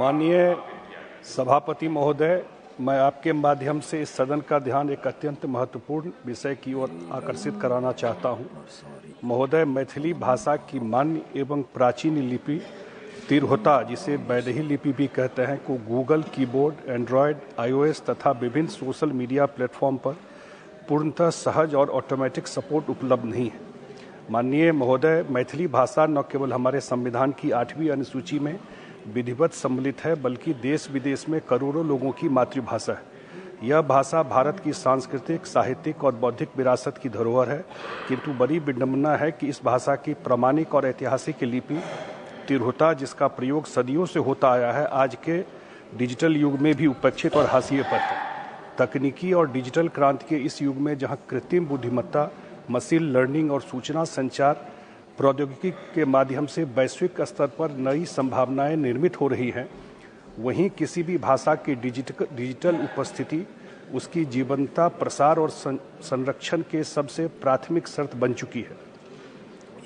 माननीय सभापति महोदय, मैं आपके माध्यम से इस सदन का ध्यान एक अत्यंत महत्वपूर्ण विषय की ओर आकर्षित कराना चाहता हूं। महोदय, मैथिली भाषा की मान्य एवं प्राचीन लिपि तिरहुता, जिसे वैदेही लिपि भी कहते हैं, को गूगल कीबोर्ड, एंड्रॉयड, iOS तथा विभिन्न सोशल मीडिया प्लेटफॉर्म पर पूर्णतः सहज और ऑटोमेटिक सपोर्ट उपलब्ध नहीं है। माननीय महोदय, मैथिली भाषा न केवल हमारे संविधान की 8वीं अनुसूची में विधिवत सम्मिलित है, बल्कि देश विदेश में करोड़ों लोगों की मातृभाषा है। यह भाषा भारत की सांस्कृतिक, साहित्यिक और बौद्धिक विरासत की धरोहर है, किंतु बड़ी विडंबना है कि इस भाषा की प्रामाणिक और ऐतिहासिक लिपि तिरहुता, जिसका प्रयोग सदियों से होता आया है, आज के डिजिटल युग में भी उपेक्षित और हाशिए पर है। तकनीकी और डिजिटल क्रांति के इस युग में जहां कृत्रिम बुद्धिमत्ता, मशीन लर्निंग और सूचना संचार प्रौद्योगिकी के माध्यम से वैश्विक स्तर पर नई संभावनाएं निर्मित हो रही हैं, वहीं किसी भी भाषा की डिजिटल उपस्थिति उसकी जीवंतता, प्रसार और संरक्षण के सबसे प्राथमिक शर्त बन चुकी है।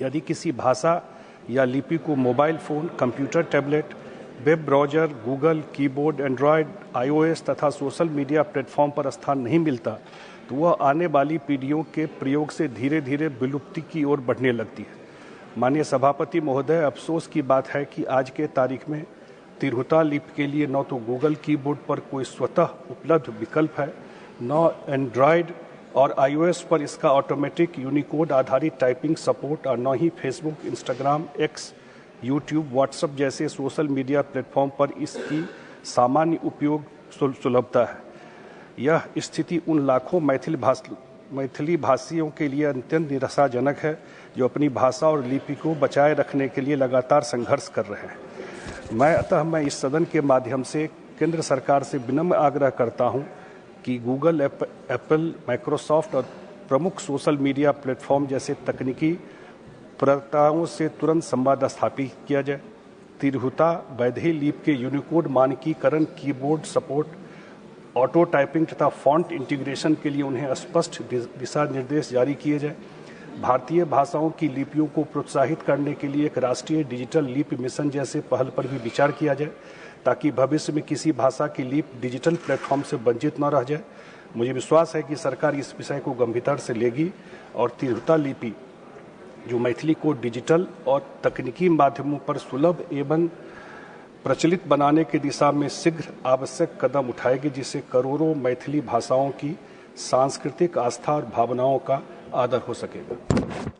यदि किसी भाषा या लिपि को mobile phone, computer, tablet, web browser, Google keyboard, Android, iOS तथा सोशल मीडिया प्लेटफॉर्म पर स्थान नहीं मिलता, तो वह आने वाली पीढ़ियों के प्रयोग से धीरे धीरे विलुप्ति की ओर बढ़ने लगती है। माननीय सभापति महोदय, अफसोस की बात है कि आज के तारीख में तिरहुता लिपि के लिए न तो गूगल कीबोर्ड पर कोई स्वतः उपलब्ध विकल्प है, न एंड्रॉयड और iOS पर इसका ऑटोमेटिक यूनिकोड आधारित टाइपिंग सपोर्ट, और न ही Facebook, Instagram, X, YouTube, WhatsApp जैसे सोशल मीडिया प्लेटफॉर्म पर इसकी सामान्य उपयोग सुलभता है। यह स्थिति उन लाखों मैथिली भाषियों के लिए अत्यंत निराशाजनक है जो अपनी भाषा और लिपि को बचाए रखने के लिए लगातार संघर्ष कर रहे हैं। मैं इस सदन के माध्यम से केंद्र सरकार से विनम्र आग्रह करता हूं कि गूगल, एप्पल, माइक्रोसॉफ्ट और प्रमुख सोशल मीडिया प्लेटफॉर्म जैसे तकनीकी प्रदाताओं से तुरंत संवाद स्थापित किया जाए। तिरहुता वैदेही लिपि के यूनिकोड मानकीकरण, कीबोर्ड सपोर्ट, ऑटो टाइपिंग तथा फॉन्ट इंटीग्रेशन के लिए उन्हें स्पष्ट दिशा निर्देश जारी किए जाए। भारतीय भाषाओं की लिपियों को प्रोत्साहित करने के लिए एक राष्ट्रीय डिजिटल लिपि मिशन जैसे पहल पर भी विचार किया जाए, ताकि भविष्य में किसी भाषा की लिपि डिजिटल प्लेटफॉर्म से वंचित न रह जाए। मुझे विश्वास है कि सरकार इस विषय को गंभीरता से लेगी और तिरहुता लिपि, जो मैथिली को डिजिटल और तकनीकी माध्यमों पर सुलभ एवं प्रचलित बनाने की दिशा में शीघ्र आवश्यक कदम उठाएगी, जिससे करोड़ों मैथिली भाषाओं की सांस्कृतिक आस्था और भावनाओं का आदर हो सकेगा।